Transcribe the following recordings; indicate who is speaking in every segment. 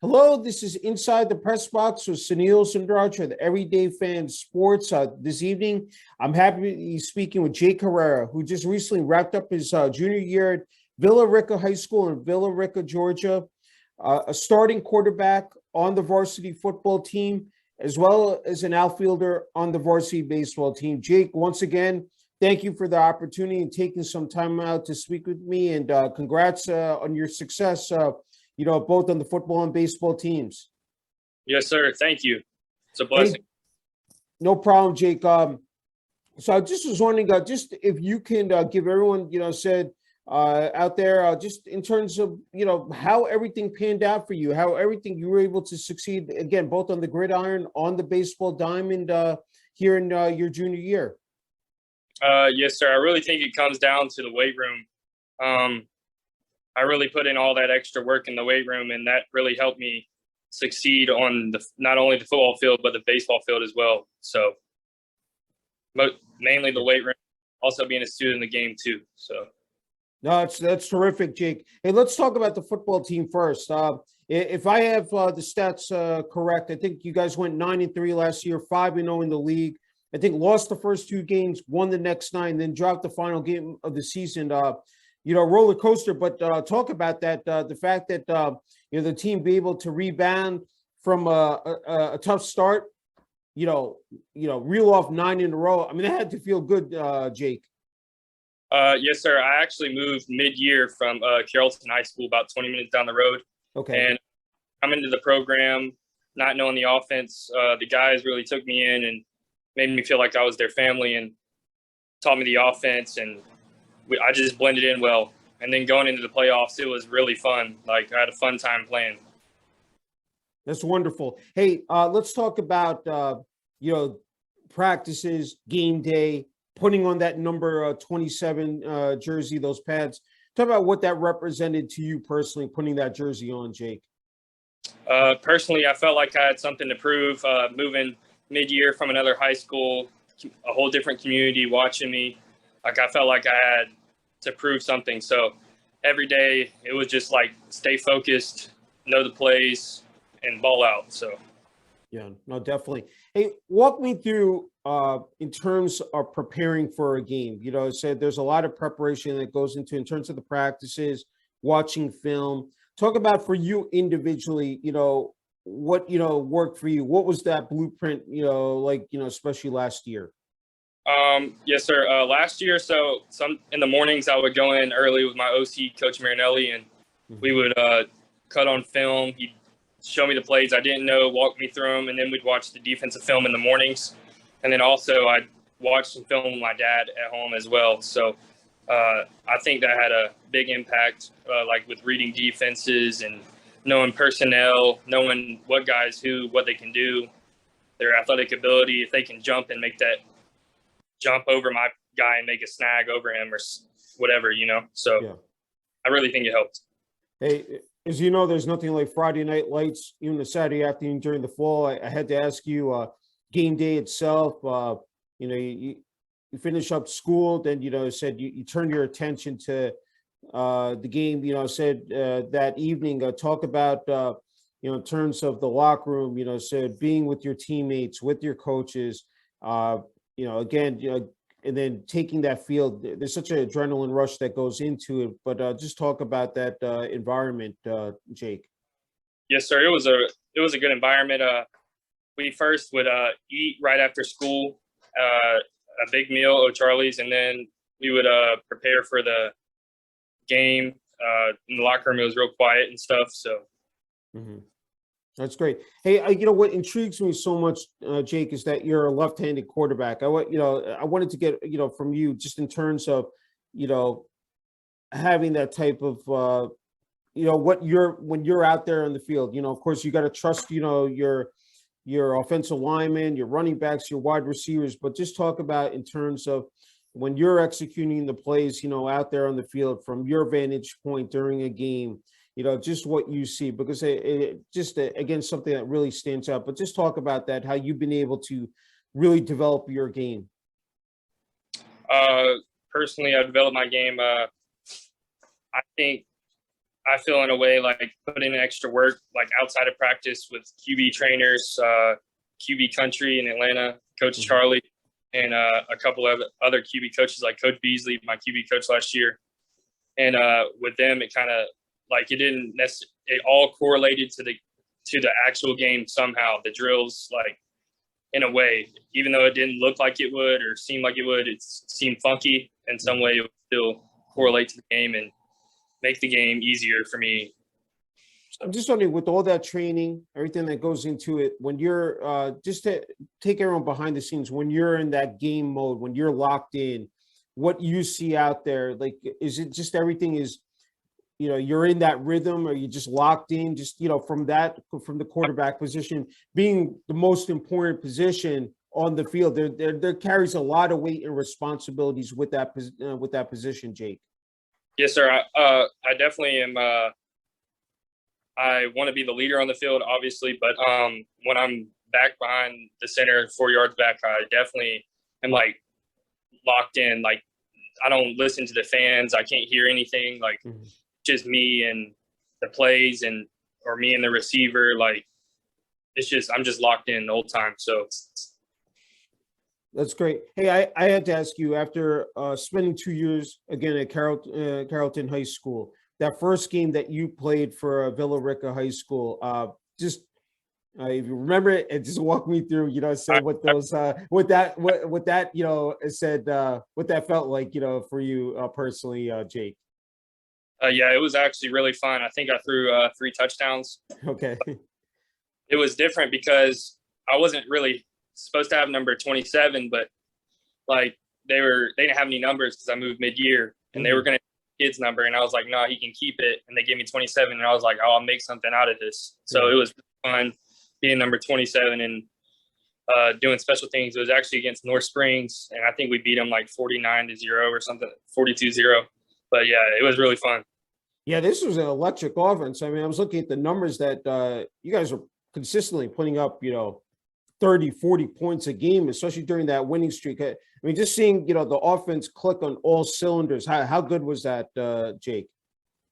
Speaker 1: Hello, this is Inside the Press Box with Sunil Sunder Raj with Everyday Fan Sports. This evening, I'm happy to be speaking with Jake Herrera, who just recently wrapped up his junior year at Villa Rica High School in Villa Rica, Georgia, a starting quarterback on the varsity football team, as well as an outfielder on the varsity baseball team. Jake, once again, thank you for the opportunity and taking some time out to speak with me, and congrats on your success. Both on the football and baseball teams.
Speaker 2: Yes, sir. Thank you. It's a
Speaker 1: Hey,
Speaker 2: blessing.
Speaker 1: no problem, Jake. So I just was wondering, just if you can give everyone, out there, just in terms of, how everything panned out for you, how everything you were able to succeed, again, both on the gridiron, on the baseball diamond here in your junior year.
Speaker 2: Yes, sir. I really think it comes down to the weight room. I really put in all that extra work in the weight room, and that really helped me succeed on not only the football field, but the baseball field as well. So mainly the weight room, also being a student in the game too. So.
Speaker 1: No, that's terrific, Jake. Hey, let's talk about the football team first. If I have the stats correct, I think you guys went 9-3 last year, 5-0 in the league. I think lost the first two games, won the next 9, then dropped the final game of the season. Roller coaster. But talk about that. The fact that the team be able to rebound from a tough start. Reel off 9 in a row. I mean, that had to feel good, Jake.
Speaker 2: Yes, sir. I actually moved mid-year from Carrollton High School, about 20 minutes down the road.
Speaker 1: Okay.
Speaker 2: And I'm into the program, not knowing the offense. The guys really took me in and made me feel like I was their family and taught me the offense, and I just blended in well. And then going into the playoffs, it was really fun. Like, I had a fun time playing.
Speaker 1: That's wonderful. Hey, let's talk about practices, game day, putting on that number 27 jersey, those pads. Talk about what that represented to you personally, putting that jersey on, Jake.
Speaker 2: Personally, I felt like I had something to prove. Moving mid-year from another high school, a whole different community watching me. Like, I felt like I had to prove something. So every day it was just like stay focused, know the plays, and ball out. So
Speaker 1: yeah, no, definitely. Hey, walk me through in terms of preparing for a game. I said there's a lot of preparation that goes into in terms of the practices, watching film. Talk about for you individually, what worked for you. What was that blueprint, especially last year?
Speaker 2: Yes, sir. Last year, so in the mornings I would go in early with my OC, Coach Marinelli, and we would cut on film. He'd show me the plays I didn't know, walk me through them, and then we'd watch the defensive film in the mornings. And then also I'd watch some film with my dad at home as well. So I think that had a big impact, like with reading defenses and knowing personnel, knowing what guys what they can do, their athletic ability, if they can jump and make that jump over my guy and make a snag over him or whatever, So yeah. I really think it helped.
Speaker 1: Hey, as you know, there's nothing like Friday night lights, even the Saturday afternoon during the fall. I had to ask you, game day itself, you finish up school, then, said you turn your attention to the game, said that evening, talk about, in terms of the locker room, said being with your teammates, with your coaches, again, and then taking that field. There's such an adrenaline rush that goes into it, but just talk about that environment, Jake.
Speaker 2: Yes, sir. It was a good environment. We first would eat right after school, a big meal, O'Charlie's, and then we would prepare for the game. In the locker room, it was real quiet and stuff. So.
Speaker 1: Mm-hmm. That's great. Hey, what intrigues me so much, Jake, is that you're a left-handed quarterback. I wanted to get, from you just in terms of, having that type of, when you're out there in the field, of course you got to trust, your offensive linemen, your running backs, your wide receivers, but just talk about in terms of when you're executing the plays, out there on the field from your vantage point during a game. Just what you see, because it just, again, something that really stands out. But just talk about that, how you've been able to really develop your game.
Speaker 2: Personally, I developed my game. I think I feel in a way like put in extra work, like outside of practice with QB trainers, QB Country in Atlanta, Coach Charlie, and a couple of other QB coaches like Coach Beasley, my QB coach last year. And with them, it kind of like it didn't necessarily, it all correlated to the actual game somehow. The drills, like in a way, even though it didn't look like it would or seem like it would, it seemed funky in some way. It would still correlate to the game and make the game easier for me.
Speaker 1: I'm just wondering, with all that training, everything that goes into it, when you're just to take everyone behind the scenes, when you're in that game mode, when you're locked in, what you see out there, like, is it just everything is, you're in that rhythm, or you just locked in, just, from the quarterback position being the most important position on the field, there carries a lot of weight and responsibilities with that position, Jake.
Speaker 2: Yes, sir. I definitely am. I want to be the leader on the field, obviously, but when I'm back behind the center, 4 yards back, I definitely am like locked in. Like, I don't listen to the fans. I can't hear anything. Like, just me and the plays, or me and the receiver. Like, I'm just locked in the whole time. So
Speaker 1: that's great. Hey, I had to ask you, after spending 2 years again at Carrollton High School, that first game that you played for Villa Rica High School, if you remember it, and just walk me through, said what those, what that said, what that felt like, for you personally, Jake.
Speaker 2: Yeah, it was actually really fun. I think I threw 3 touchdowns.
Speaker 1: Okay.
Speaker 2: It was different because I wasn't really supposed to have number 27, but like they didn't have any numbers because I moved mid-year, and they were going to kids number, and I was like, no, he can keep it, and they gave me 27, and I was like, oh, I'll make something out of this. So it was fun being number 27 and doing special things. It was actually against North Springs, and I think we beat them like 49-0 or something, 42-0. But yeah, it was really fun.
Speaker 1: Yeah, this was an electric offense. I mean, I was looking at the numbers that you guys are consistently putting up, 30, 40 points a game, especially during that winning streak. I mean, just seeing, the offense click on all cylinders. How good was that, Jake?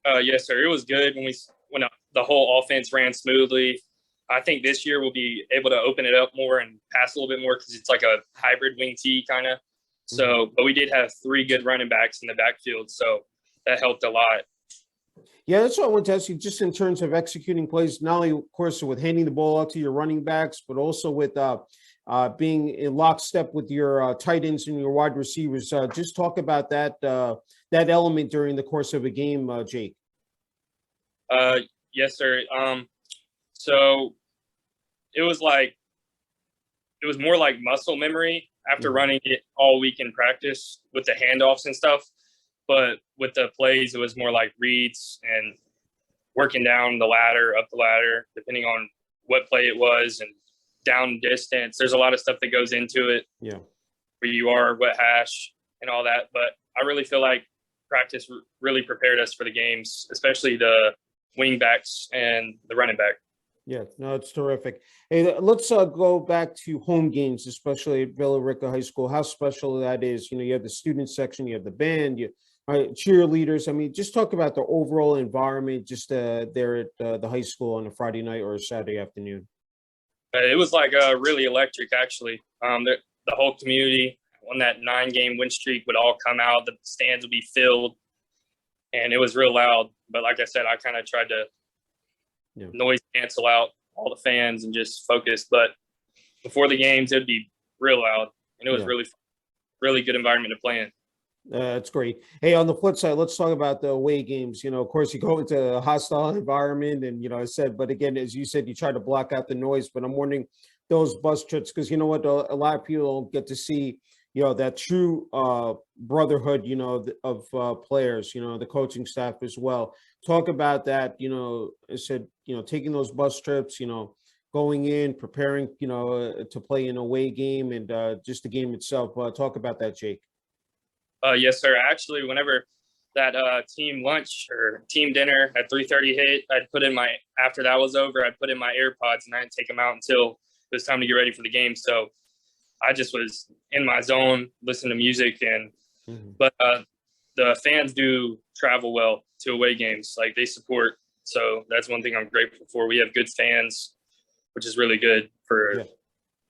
Speaker 2: Yes, sir. It was good when the whole offense ran smoothly. I think this year we'll be able to open it up more and pass a little bit more because it's like a hybrid wing T kind of. So, but we did have 3 good running backs in the backfield, so that helped a lot.
Speaker 1: Yeah, that's what I want to ask you, just in terms of executing plays, not only, of course, with handing the ball out to your running backs, but also with being in lockstep with your tight ends and your wide receivers. Just talk about that element during the course of a game, Jake.
Speaker 2: Yes, sir. So it was more like muscle memory after running it all week in practice with the handoffs and stuff. But with the plays, it was more like reads and working down the ladder, up the ladder, depending on what play it was, and down distance. There's a lot of stuff that goes into it.
Speaker 1: Yeah.
Speaker 2: Where you are, what hash, and all that. But I really feel like practice really prepared us for the games, especially the wing backs and the running back.
Speaker 1: Yeah, no, it's terrific. Hey, let's go back to home games, especially at Villa Rica High School. How special that is. You have the student section, you have the band, cheerleaders. I mean, just talk about the overall environment just there at the high school on a Friday night or a Saturday afternoon.
Speaker 2: It was like really electric, actually. The whole community on that 9-game win streak would all come out. The stands would be filled, and it was real loud. But like I said, I kind of tried to noise cancel out all the fans and just focus. But before the games, it would be real loud, and it was really good environment to play in.
Speaker 1: That's great. Hey, on the flip side, let's talk about the away games. Of course, you go into a hostile environment, and I said, but again, as you said, you try to block out the noise. But I'm wondering those bus trips, because you know what, a lot of people don't get to see, that true brotherhood, of players, the coaching staff as well. Talk about that. I said, taking those bus trips, going in, preparing, to play an away game, and just the game itself. Talk about that, Jake.
Speaker 2: Yes, sir. Actually, whenever that team lunch or team dinner at 3:30 hit, after that was over, I'd put in my AirPods, and I didn't take them out until it was time to get ready for the game. So I just was in my zone, listening to music. But the fans do travel well to away games. Like, they support. So that's one thing I'm grateful for. We have good fans, which is really good for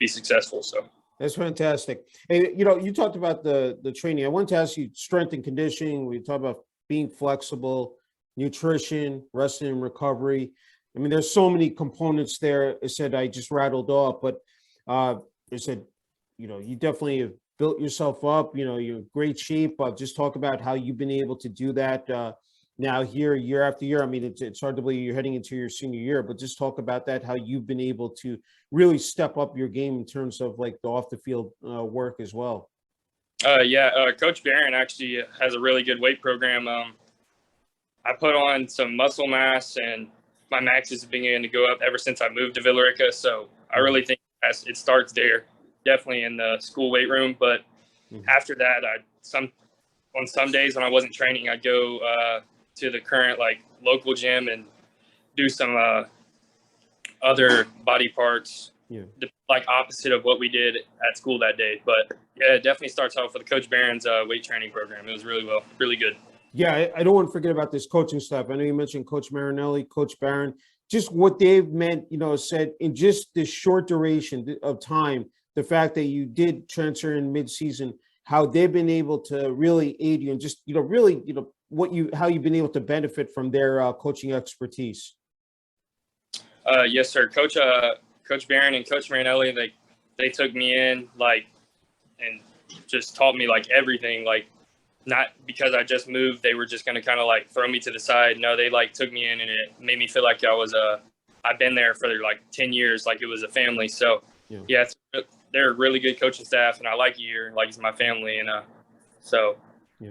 Speaker 2: be successful. So
Speaker 1: that's fantastic. Hey, you talked about the training. I wanted to ask you strength and conditioning. We talked about being flexible, nutrition, resting and recovery. I mean, there's so many components there. I just rattled off, but I said, you definitely have built yourself up. You're in great shape. Just talk about how you've been able to do that now here year after year. I mean, it's hard to believe you're heading into your senior year, but just talk about that, how you've been able to really step up your game in terms of like the off the field work as well.
Speaker 2: Coach Barron actually has a really good weight program. I put on some muscle mass, and my max has been beginning to go up ever since I moved to Villa Rica. So I really think it starts there, definitely in the school weight room. But after that, on some days when I wasn't training, I'd go to the current like local gym and do some other body parts, like opposite of what we did at school that day. But yeah, it definitely starts off with Coach Barron's weight training program. It was really good.
Speaker 1: Yeah, I don't want to forget about this coaching staff. I know you mentioned Coach Marinelli, Coach Barron, just what they've meant, said in just this short duration of time, the fact that you did transfer in midseason, how they've been able to really aid you and just, how you've been able to benefit from their coaching expertise.
Speaker 2: Yes, sir. Coach Barron and Coach Marinelli, they took me in and just taught me everything, not because I just moved, they were just going to kind of throw me to the side. No, they took me in, and it made me feel like I've been there for 10 years, like it was a family. So yeah, they're a really good coaching staff, and I like it here, like it's my family. And so.
Speaker 1: Yeah.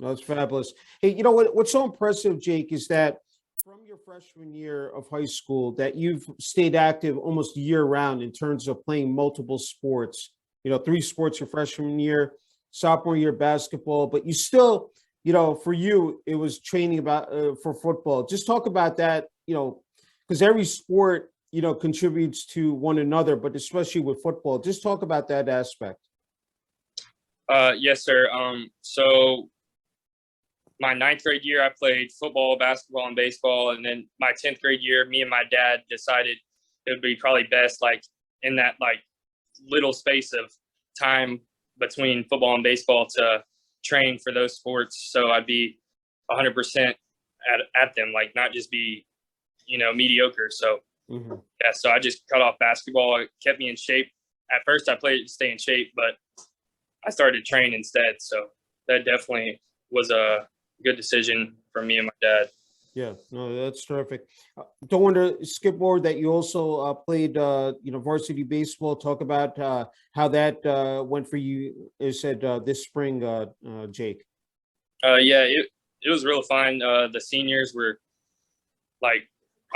Speaker 1: No, that's fabulous. Hey, what's so impressive, Jake, is that from your freshman year of high school that you've stayed active almost year round in terms of playing multiple sports, 3 sports your freshman year, sophomore year basketball, but you still, for you, it was training for football. Just talk about that, because every sport, contributes to one another, but especially with football, just talk about that aspect.
Speaker 2: Yes, sir. So my 9th grade year, I played football, basketball, and baseball. And then my 10th grade year, me and my dad decided it would be probably best, in that little space of time between football and baseball, to train for those sports. So I'd be 100% at them, not just be, mediocre. So so I just cut off basketball. It kept me in shape. At first I played to stay in shape, but I started to train instead. So that definitely was a good decision for me and my dad.
Speaker 1: Yeah, no, that's terrific. Don't want to skip over that you also played, varsity baseball. Talk about how that went for you. You said this spring, Jake.
Speaker 2: It was real fun. The seniors were I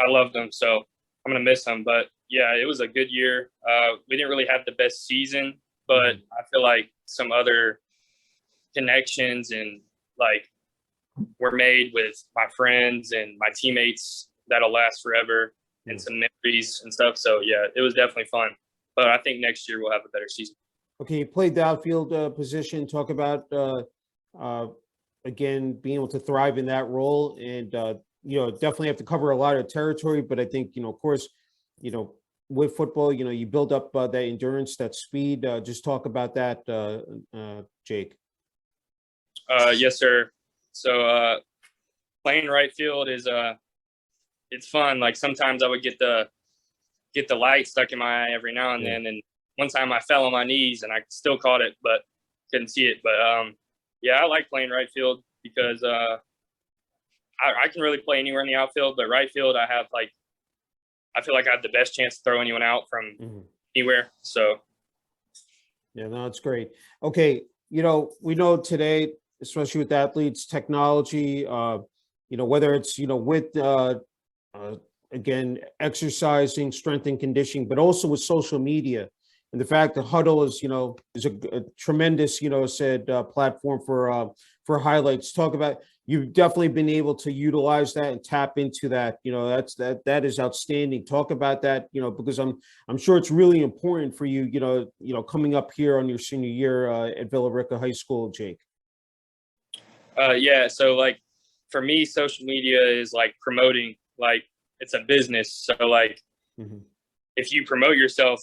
Speaker 2: loved them, so I'm gonna miss them. But yeah, it was a good year. We didn't really have the best season, but I feel like some other connections and were made with my friends and my teammates that'll last forever, and some memories and stuff. So yeah, it was definitely fun. But I think next year we'll have a better season.
Speaker 1: Okay, you played the outfield position. Talk about again being able to thrive in that role, and definitely have to cover a lot of territory. But I think of course, with football, you build up that endurance, that speed. Just talk about that, Jake.
Speaker 2: Yes, sir. So playing right field is it's fun. Sometimes I would get the light stuck in my eye every now and then. And one time I fell on my knees and I still caught it, but couldn't see it. But I like playing right field because I can really play anywhere in the outfield, but right field I feel like I have the best chance to throw anyone out from anywhere. So
Speaker 1: yeah, no, it's great. Okay, we know today, especially with athletes, technology, whether it's, with, again, exercising, strength and conditioning, but also with social media. And the fact that Huddle is a tremendous, platform for highlights. Talk about, you've definitely been able to utilize that and tap into that. That is outstanding. Talk about that, because I'm sure it's really important for you, coming up here on your senior year at Villa Rica High School, Jake.
Speaker 2: Yeah. So like for me, social media is like promoting, like it's a business. So like
Speaker 1: Mhm.
Speaker 2: if you promote yourself,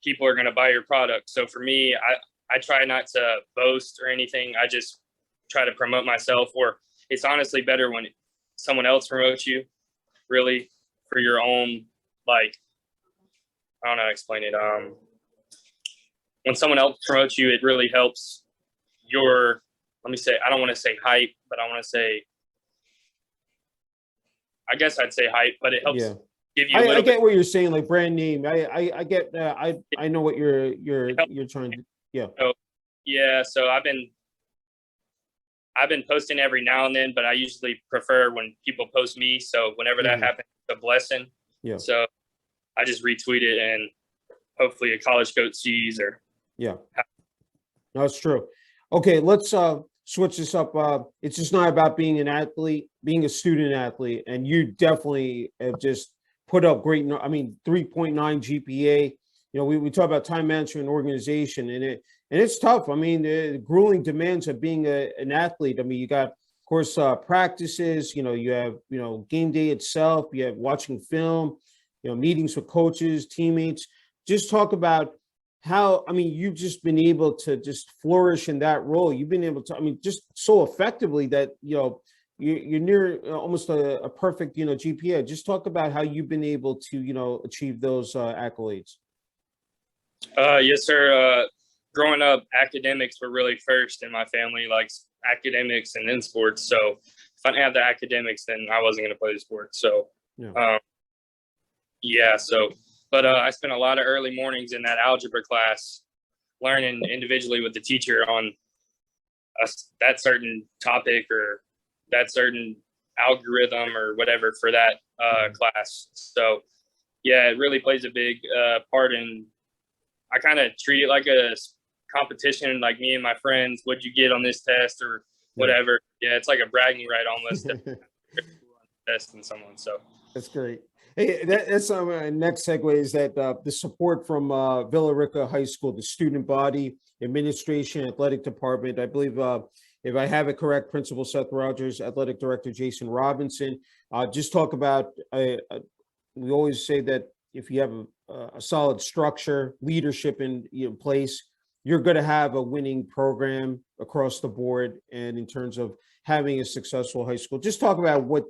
Speaker 2: people are gonna buy your product. So for me, I try not to boast or anything. I just try to promote myself, or it's honestly better when someone else promotes you, really, for your own, like, I don't know how to explain it. When someone else promotes you, it really helps your, let me say, I don't want to say hype, but I want to say, I guess I'd say hype, but it helps
Speaker 1: Yeah.
Speaker 2: give you a
Speaker 1: I
Speaker 2: little bit.
Speaker 1: get what you're saying, like brand name. I get I know what you're trying to. Yeah.
Speaker 2: So, yeah, so I've been posting every now and then, but I usually prefer when people post me. So whenever that
Speaker 1: Mhm.
Speaker 2: happens, it's a blessing.
Speaker 1: Yeah.
Speaker 2: So I just retweet it, and hopefully a college coach sees or.
Speaker 1: Yeah. No, it's true. Okay, let's switch this up. It's just not about being an athlete, being a student athlete, and you definitely have just put up great. I mean, 3.9 GPA. You know, we talk about time management and organization, and it's tough. I mean, the grueling demands of being an athlete. I mean, you got, of course, practices. You know, you have game day itself. You have watching film. You know, meetings with coaches, teammates. Just talk about how, I mean, you've just been able to just flourish in that role. You've been able to, I mean, just so effectively that, you're near almost a perfect, GPA. Just talk about how you've been able to, achieve those accolades.
Speaker 2: Yes, sir. Growing up, academics were really first in my family, like academics and then sports. So if I didn't have the academics, then I wasn't going to play the sport. So,
Speaker 1: Yeah.
Speaker 2: yeah. So, but I spent a lot of early mornings in that algebra class, learning individually with the teacher on that certain topic or that certain algorithm or whatever for that class. So, yeah, it really plays a big part in. I kind of treat it like a competition, like me and my friends. What'd you get on this test or
Speaker 1: Yeah.
Speaker 2: whatever? Yeah, it's like a bragging right almost to testing someone. So
Speaker 1: That's great. Hey, that's my next segue is that the support from Villa Rica High School, the student body, administration, athletic department. I believe, if I have it correct, Principal Seth Rogers, athletic director Jason Robinson. Just talk about. We always say that if you have a solid structure, leadership in place, you're going to have a winning program across the board. And in terms of having a successful high school, just talk about what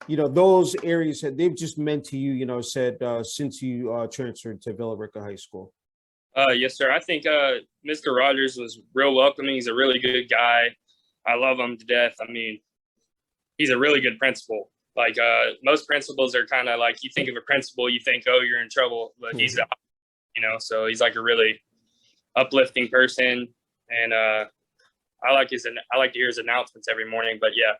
Speaker 1: those areas that they've just meant to you, said since you transferred to Villa Rica High School.
Speaker 2: yes, sir. I think Mr. Rogers was real welcoming. He's a really good guy. I love him to death. I mean, he's a really good principal. Like most principals are kind of like, you think of a principal, you think, oh, you're in trouble, but he's the, so he's like a really uplifting person, and I like to hear his announcements every morning. But yeah,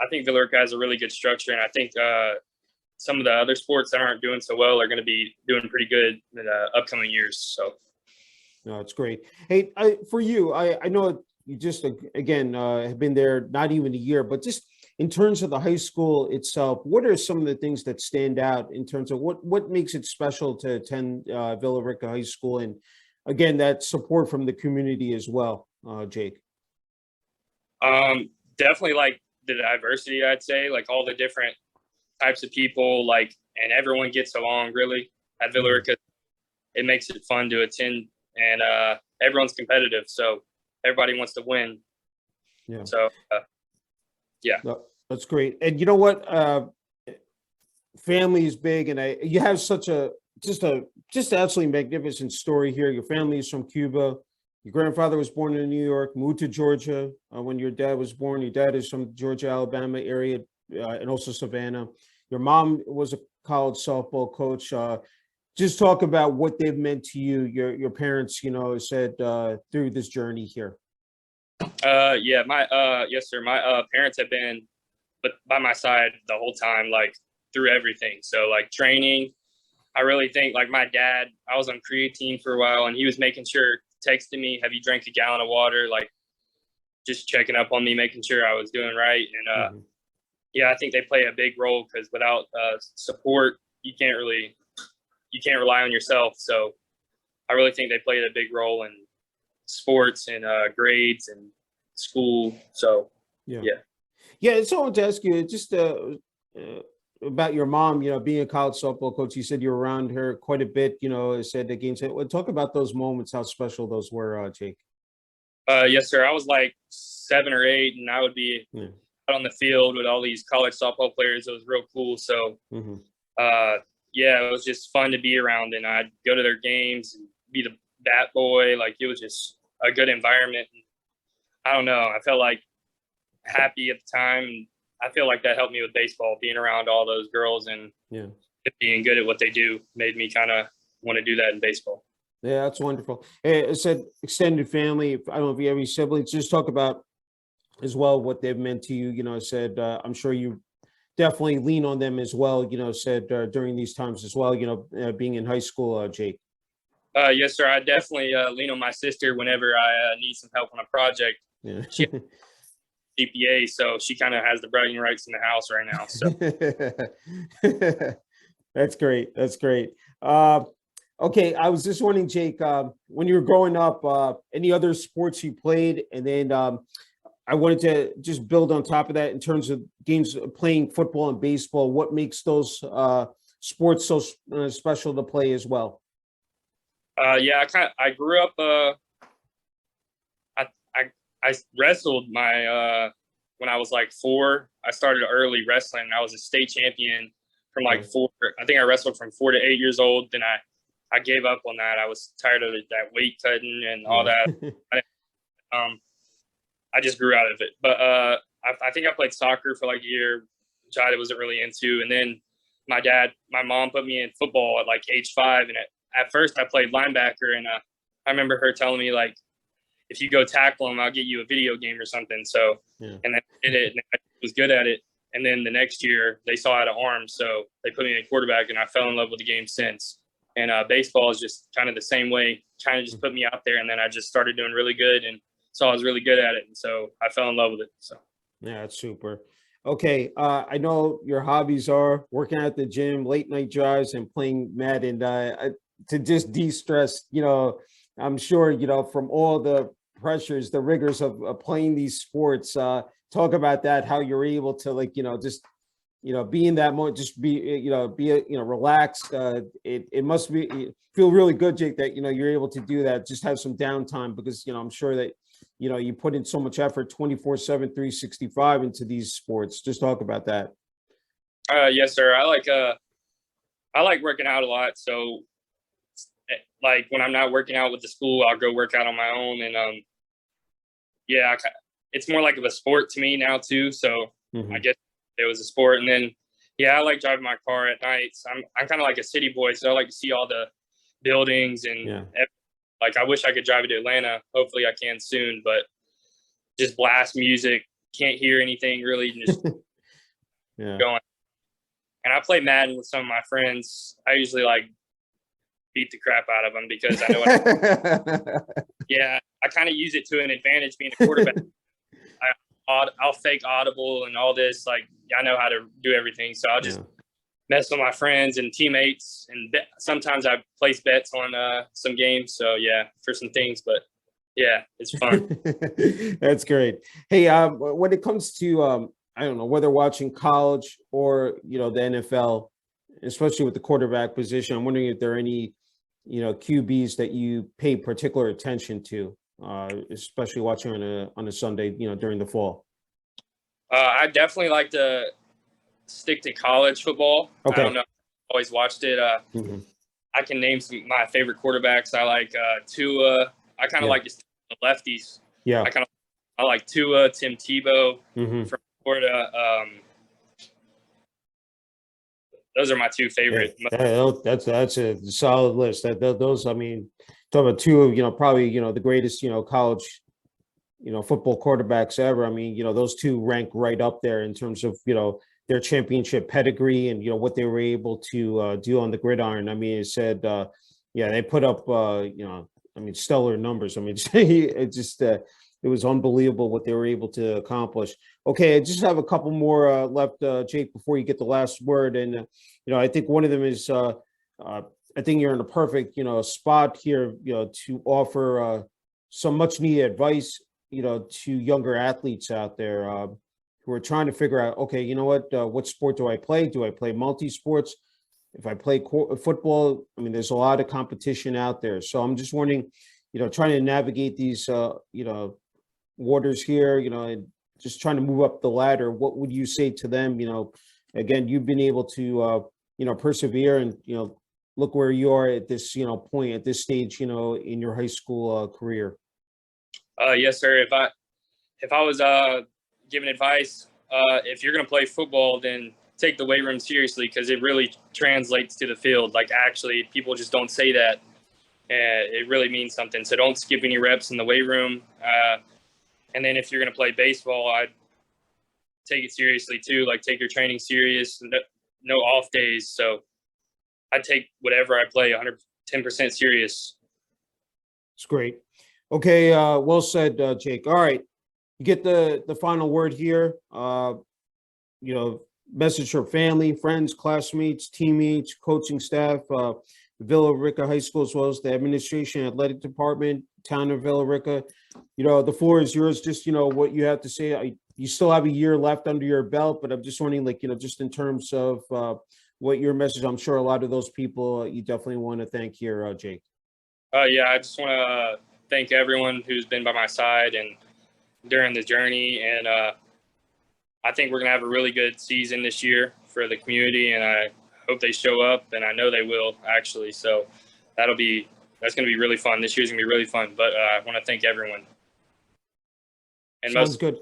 Speaker 2: I think Villa Rica has a really good structure, and I think some of the other sports that aren't doing so well are going to be doing pretty good in the upcoming years. So,
Speaker 1: No, it's great. Hey, for you, I know you just again have been there not even a year, but just in terms of the high school itself, what are some of the things that stand out in terms of what makes it special to attend Villa Rica High School, and again that support from the community as well, Jake?
Speaker 2: definitely like the diversity. I'd say like all the different types of people, like, and everyone gets along really at Villa Rica. It makes it fun to attend, and everyone's competitive, so everybody wants to win.
Speaker 1: Yeah.
Speaker 2: So yeah.
Speaker 1: No, that's great. And you know what? Family is big, and you have such a just absolutely magnificent story here. Your family is from Cuba. Your grandfather was born in New York, moved to Georgia when your dad was born. Your dad is from Georgia, Alabama area, and also Savannah. Your mom was a college softball coach. Just talk about what they've meant to you. Your parents, said through this journey here.
Speaker 2: Yeah, my yes, sir. My parents have been but by my side the whole time, like through everything. So like training, I really think like my dad, I was on creatine for a while, and he was making sure, texting me, have you drank a gallon of water? Like just checking up on me, making sure I was doing right. And yeah, I think they play a big role, because without support, you can't rely on yourself. So I really think they played a big role in sports and grades and school. So,
Speaker 1: Yeah.
Speaker 2: yeah.
Speaker 1: Yeah. So I wanted to ask you just about your mom, being a college softball coach. You said you were around her quite a bit, said the games. Well, talk about those moments, how special those were, Jake.
Speaker 2: Yes, sir. I was like 7 or 8, and I would be out on the field with all these college softball players. It was real cool. So, yeah, it was just fun to be around, and I'd go to their games and be the bat boy. Like, it was just a good environment. I don't know. I felt like happy at the time. I feel like that helped me with baseball, being around all those girls and being good at what they do made me kind of want to do that in baseball.
Speaker 1: Yeah, that's wonderful. Hey, I said extended family. I don't know if you have any siblings. Just talk about as well what they've meant to you. I said I'm sure you definitely lean on them as well. Said during these times as well. Being in high school, Jake.
Speaker 2: Yes, sir. I definitely lean on my sister whenever I need some help on a project.
Speaker 1: Yeah.
Speaker 2: She has GPA, so she kind of has the bragging rights in the house right now. So
Speaker 1: that's great. That's great. Okay, I was just wondering, Jake, when you were growing up, any other sports you played? And then I wanted to just build on top of that in terms of games, playing football and baseball. What makes those sports so special to play as well?
Speaker 2: Yeah, I grew up. I wrestled when I was like 4. I started early wrestling. I was a state champion from like 4. I think I wrestled from 4 to 8 years old. Then I gave up on that. I was tired of that weight cutting and all that. I just grew out of it. But I think I played soccer for like a year, which I wasn't really into. And then my mom put me in football at like age 5. And at first I played linebacker. And I remember her telling me, like, if you go tackle him, I'll get you a video game or something. So, and I did it, and I was good at it. And then the next year, they saw I had an arm, so they put me in quarterback, and I fell in love with the game since. And baseball is just kind of the same way, kind of just put me out there, and then I just started doing really good, and saw I was really good at it, and so I fell in love with it. So,
Speaker 1: yeah, that's super. Okay, I know your hobbies are working at the gym, late night drives, and playing Madden. To just de-stress, I'm sure from all the pressures, the rigors of playing these sports. Talk about that, how you're able to just be in that moment, just be relaxed. It must feel really good, Jake, that you're able to do that, just have some downtime, because I'm sure that you put in so much effort 24/7 365 into these sports. Just talk about that.
Speaker 2: Yes, sir. I like working out a lot, so like when I'm not working out with the school, I'll go work out on my own. And yeah, it's more like of a sport to me now too. So I guess it was a sport. And then yeah, I like driving my car at night. So I'm kind of like a city boy, so I like to see all the buildings and like I wish I could drive it to Atlanta. Hopefully I can soon, but just blast music, can't hear anything really, just going. And I play Madden with some of my friends. I usually like beat the crap out of them because I know I kind of use it to an advantage being a quarterback. I'll fake audible and all this. Like, I know how to do everything. So I'll just mess with my friends and teammates. And sometimes I place bets on some games. So, yeah, for some things. But, yeah, it's fun.
Speaker 1: That's great. Hey, when it comes to, I don't know, whether watching college or, the NFL, especially with the quarterback position, I'm wondering if there are any, QBs that you pay particular attention to, especially watching on a Sunday, during the fall.
Speaker 2: I definitely like to stick to college football.
Speaker 1: Okay.
Speaker 2: I don't know. I've always watched it. I can name some my favorite quarterbacks. I like Tua. I kind of like the lefties.
Speaker 1: Yeah.
Speaker 2: I like Tua, Tim Tebow from Florida. Those are my two favorite.
Speaker 1: That's a solid list. Those, I mean, talk about two of probably the greatest college football quarterbacks ever. I mean, those two rank right up there in terms of their championship pedigree and what they were able to do on the gridiron. I mean, it said they put up stellar numbers. I mean, it just it was unbelievable what they were able to accomplish. Okay, I just have a couple more left, Jake, before you get the last word. And I think one of them is I think you're in a perfect spot here to offer some much needed advice to younger athletes out there who are trying to figure out, okay, you know what sport do I play? Do I play multi-sports? If I play football, I mean, there's a lot of competition out there. So I'm just wondering, trying to navigate these, waters here, and just trying to move up the ladder. What would you say to them? Again, you've been able to, persevere and, look where you are at this, point at this stage, in your high school career.
Speaker 2: Yes, sir. If I was giving advice, if you're going to play football, then take the weight room seriously, because it really translates to the field. Like, actually, people just don't say that. It really means something. So don't skip any reps in the weight room. And then if you're going to play baseball, I'd take it seriously too. Like, take your training serious, no off days. So I'd take whatever I play 110% serious.
Speaker 1: It's great. Okay, well said, Jake. All right, you get the final word here. Message for family, friends, classmates, teammates, coaching staff, Villa Rica High School, as well as the administration, athletic department, town of Villa Rica. The floor is yours. Just, what you have to say. You still have a year left under your belt, but I'm just wondering, just in terms of what your message, I'm sure a lot of those people you definitely want to thank here, Jake.
Speaker 2: Yeah, I just want to thank everyone who's been by my side and during the journey. And I think we're going to have a really good season this year for the community, and I hope they show up, and I know they will, actually. So that's going to be really fun. This year's going to be really fun, but I want to thank everyone. And
Speaker 1: Sounds good.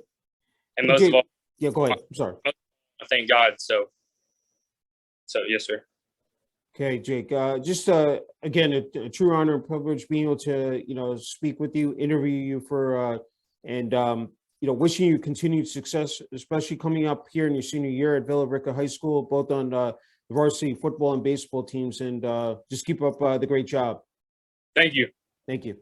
Speaker 2: And most of all,
Speaker 1: yeah, go ahead. I'm sorry.
Speaker 2: I thank God. So yes, sir.
Speaker 1: Okay, Jake. Just again, a true honor and privilege being able to speak with you, interview you for and wishing you continued success, especially coming up here in your senior year at Villa Rica High School, both on the varsity football and baseball teams, and just keep up the great job.
Speaker 2: Thank you.
Speaker 1: Thank you.